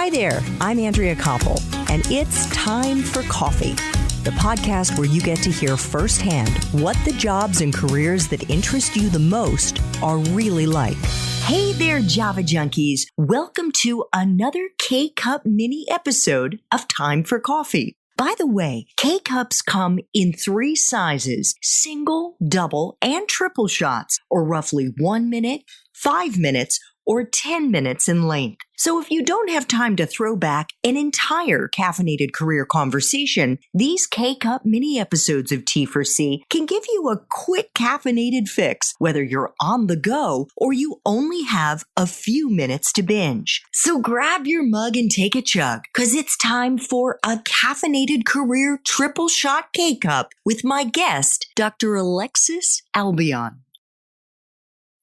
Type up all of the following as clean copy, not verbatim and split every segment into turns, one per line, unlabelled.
Hi there, I'm Andrea Koppel, and it's Time for Coffee, the podcast where you get to hear firsthand what the jobs and careers that interest you the most are really like. Hey there, Java junkies. Welcome to another K-Cup mini episode of Time for Coffee. By the way, K-Cups come in 3 sizes, single, double, and triple shots, or roughly 1 minute, 5 minutes, or 10 minutes in length. So if you don't have time to throw back an entire caffeinated career conversation, these K-Cup mini episodes of T4C can give you a quick caffeinated fix, whether you're on the go or you only have a few minutes to binge. So grab your mug and take a chug, because it's time for a caffeinated career triple shot K-Cup with my guest, Dr. Alexis Albion.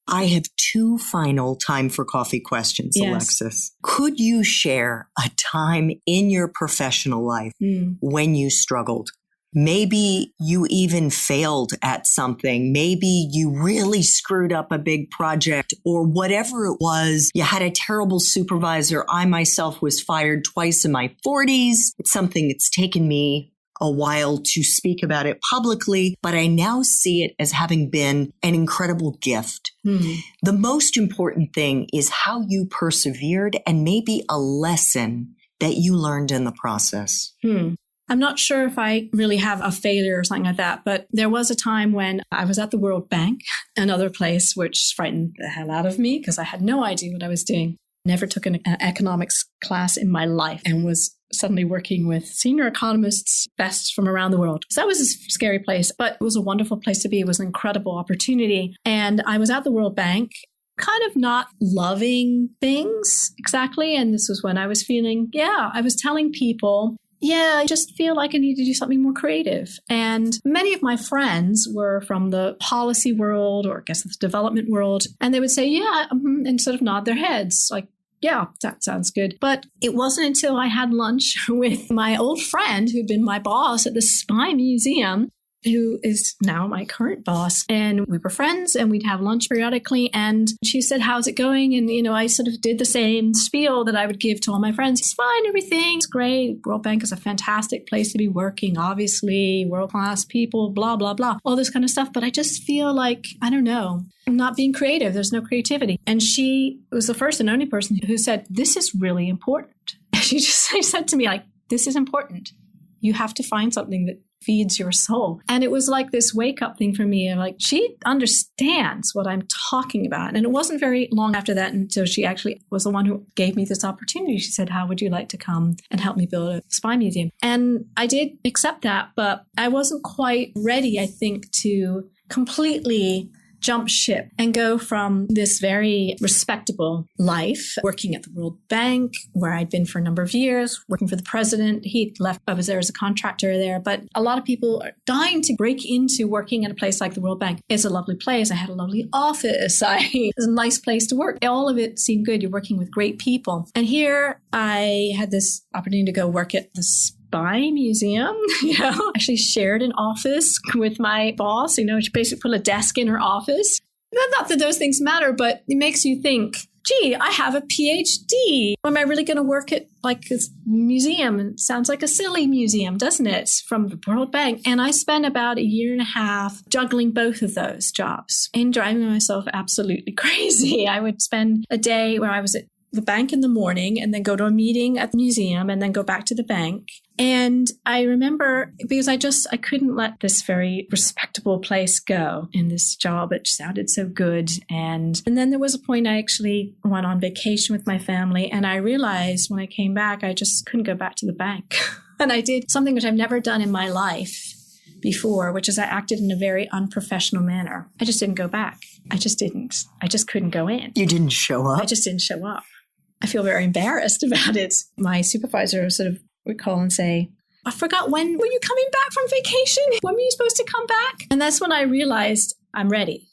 I have 2 final Time for Coffee questions, yes. Alexis. Could you share a time in your professional life when you struggled? Maybe you even failed at something. Maybe you really screwed up a big project or whatever it was. You had a terrible supervisor. I myself was fired twice in my 40s. It's something that's taken me a while to speak about it publicly, but I now see it as having been an incredible gift. The most important thing is how you persevered and maybe a lesson that you learned in the process.
I'm not sure if I really have a failure or something like that, but there was a time when I was at the World Bank, another place which frightened the hell out of me because I had no idea what I was doing. Never took an economics class in my life and was suddenly working with senior economists, best from around the world. So that was a scary place, but it was a wonderful place to be. It was an incredible opportunity. And I was at the World Bank, kind of not loving things exactly. And this was when I was feeling, I was telling people, I just feel like I need to do something more creative. And many of my friends were from the policy world, or I guess the development world. And they would say, and sort of nod their heads like, yeah, that sounds good. But it wasn't until I had lunch with my old friend who'd been my boss at the Spy Museum, who is now my current boss. And we were friends and we'd have lunch periodically. And she said, how's it going? And, I sort of did the same spiel that I would give to all my friends. It's fine. Everything's great. World Bank is a fantastic place to be working. Obviously, world-class people, blah, blah, blah, all this kind of stuff. But I just feel like, I don't know, I'm not being creative. There's no creativity. And she was the first and only person who said, this is really important. She just said to me, like, this is important. You have to find something that feeds your soul. And it was like this wake up thing for me. Like, she understands what I'm talking about. And it wasn't very long after that until she actually was the one who gave me this opportunity. She said, how would you like to come and help me build a spy museum? And I did accept that, but I wasn't quite ready, I think, to completely jump ship and go from this very respectable life, working at the World Bank, where I'd been for a number of years, working for the president. He left, I was there as a contractor there. But a lot of people are dying to break into working at a place like the World Bank. It's a lovely place. I had a lovely office. It's a nice place to work. All of it seemed good. You're working with great people. And here I had this opportunity to go work at the Spy Museum, actually shared an office with my boss, she basically put a desk in her office. Not that those things matter, but it makes you think, gee, I have a PhD. Am I really going to work at like this museum? It sounds like a silly museum, doesn't it? It's from the World Bank. And I spent about 1.5 years juggling both of those jobs and driving myself absolutely crazy. I would spend a day where I was at the bank in the morning and then go to a meeting at the museum and then go back to the bank. And I remember, because I couldn't let this very respectable place go in this job. It sounded so good. And then there was a point I actually went on vacation with my family. And I realized when I came back, I just couldn't go back to the bank. And I did something which I've never done in my life before, which is I acted in a very unprofessional manner. I just didn't go back. I just couldn't go in.
You didn't show up?
I just didn't show up. I feel very embarrassed about it. My supervisor sort of would call and say, I forgot, when were you coming back from vacation? When were you supposed to come back? And that's when I realized I'm ready.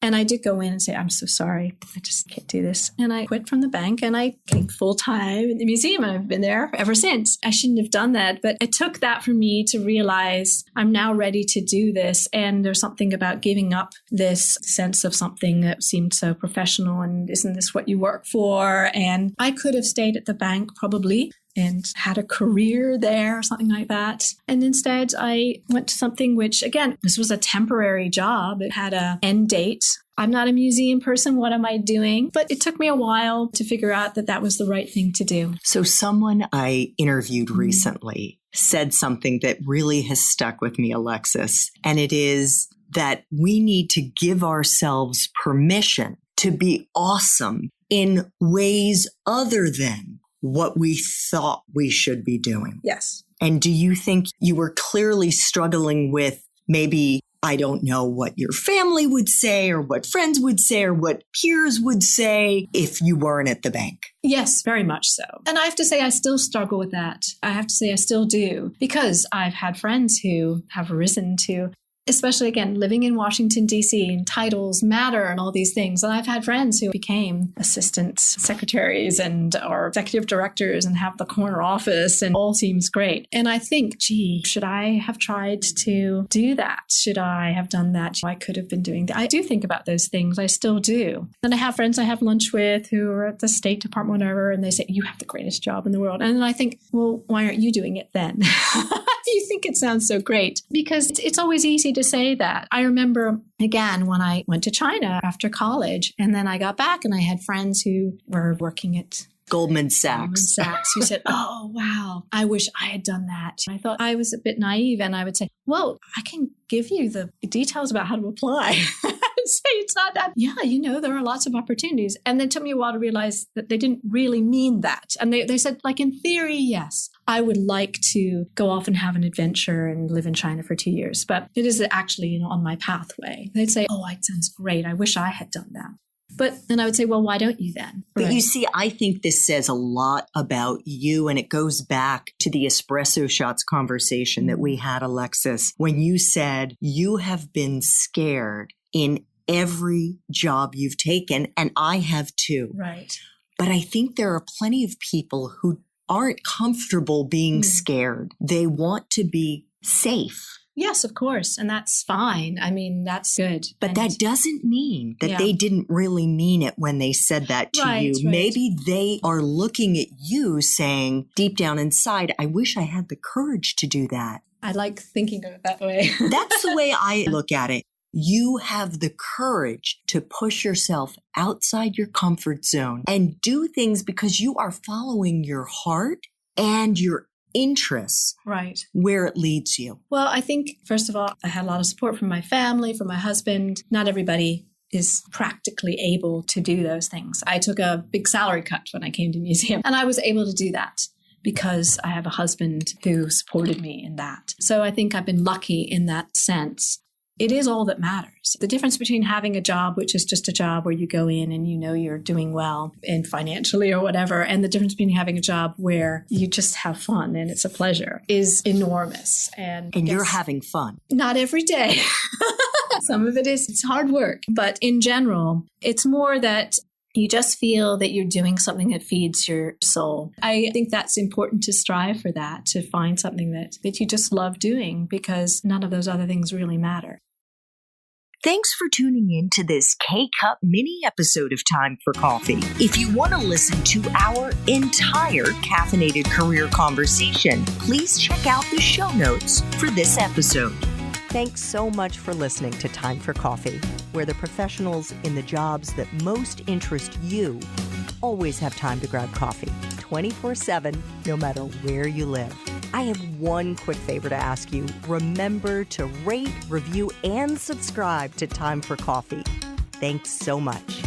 And I did go in and say, I'm so sorry. I just can't do this. And I quit from the bank and I came full time in the museum. And I've been there ever since. I shouldn't have done that. But it took that for me to realize I'm now ready to do this. And there's something about giving up this sense of something that seemed so professional. And isn't this what you work for? And I could have stayed at the bank probably and had a career there or something like that. And instead, I went to something which, again, this was a temporary job. It had an end date. I'm not a museum person. What am I doing? But it took me a while to figure out that that was the right thing to do.
So someone I interviewed recently said something that really has stuck with me, Alexis, and it is that we need to give ourselves permission to be awesome in ways other than what we thought we should be doing.
Yes.
And do you think you were clearly struggling with maybe, I don't know what your family would say or what friends would say or what peers would say if you weren't at the bank?
Yes, very much so. And I have to say, I still struggle with that. I have to say I still do, because I've had friends who have risen to, especially, again, living in Washington, D.C., and titles matter and all these things. And I've had friends who became assistant secretaries and or executive directors and have the corner office and all seems great. And I think, gee, should I have tried to do that? Should I have done that? I could have been doing that. I do think about those things. I still do. And I have friends I have lunch with who are at the State Department, whatever, and they say, you have the greatest job in the world. And I think, well, why aren't you doing it then? You think it sounds so great, because it's always easy to say that. I remember, again, when I went to China after college, and then I got back and I had friends who were working at
Goldman Sachs,
who said, oh, wow, I wish I had done that. I thought I was a bit naive, and I would say, well, I can give you the details about how to apply. Say it's not that. Yeah, there are lots of opportunities. And it took me a while to realize that they didn't really mean that. And they said, like, in theory, yes, I would like to go off and have an adventure and live in China for 2 years. But it is actually, on my pathway. They'd say, oh, it sounds great. I wish I had done that. But then I would say, well, why don't you then?
But
right.
You see, I think this says a lot about you, and it goes back to the espresso shots conversation that we had, Alexis, when you said you have been scared in every job you've taken, and I have too.
Right.
But I think there are plenty of people who aren't comfortable being scared. They want to be safe.
Yes, of course. And that's fine. I mean, that's good.
But that doesn't mean that they didn't really mean it when they said that to you. Right. Maybe they are looking at you saying, deep down inside, I wish I had the courage to do that.
I like thinking of it that way.
That's the way I look at it. You have the courage to push yourself outside your comfort zone and do things because you are following your heart and your interests,
right,
where it leads you.
Well, I think, first of all, I had a lot of support from my family, from my husband. Not everybody is practically able to do those things. I took a big salary cut when I came to museum, and I was able to do that because I have a husband who supported me in that. So I think I've been lucky in that sense. It is all that matters. The difference between having a job, which is just a job where you go in and you're doing well and financially or whatever, and the difference between having a job where you just have fun and it's a pleasure is enormous. And
you're having fun.
Not every day. Some of it's hard work. But in general, it's more that you just feel that you're doing something that feeds your soul. I think that's important to strive for that, to find something that you just love doing, because none of those other things really matter.
Thanks for tuning in to this K-Cup mini episode of Time for Coffee. If you want to listen to our entire caffeinated career conversation, please check out the show notes for this episode. Thanks so much for listening to Time for Coffee, where the professionals in the jobs that most interest you always have time to grab coffee, 24/7, no matter where you live. I have one quick favor to ask you. Remember to rate, review, and subscribe to Time for Coffee. Thanks so much.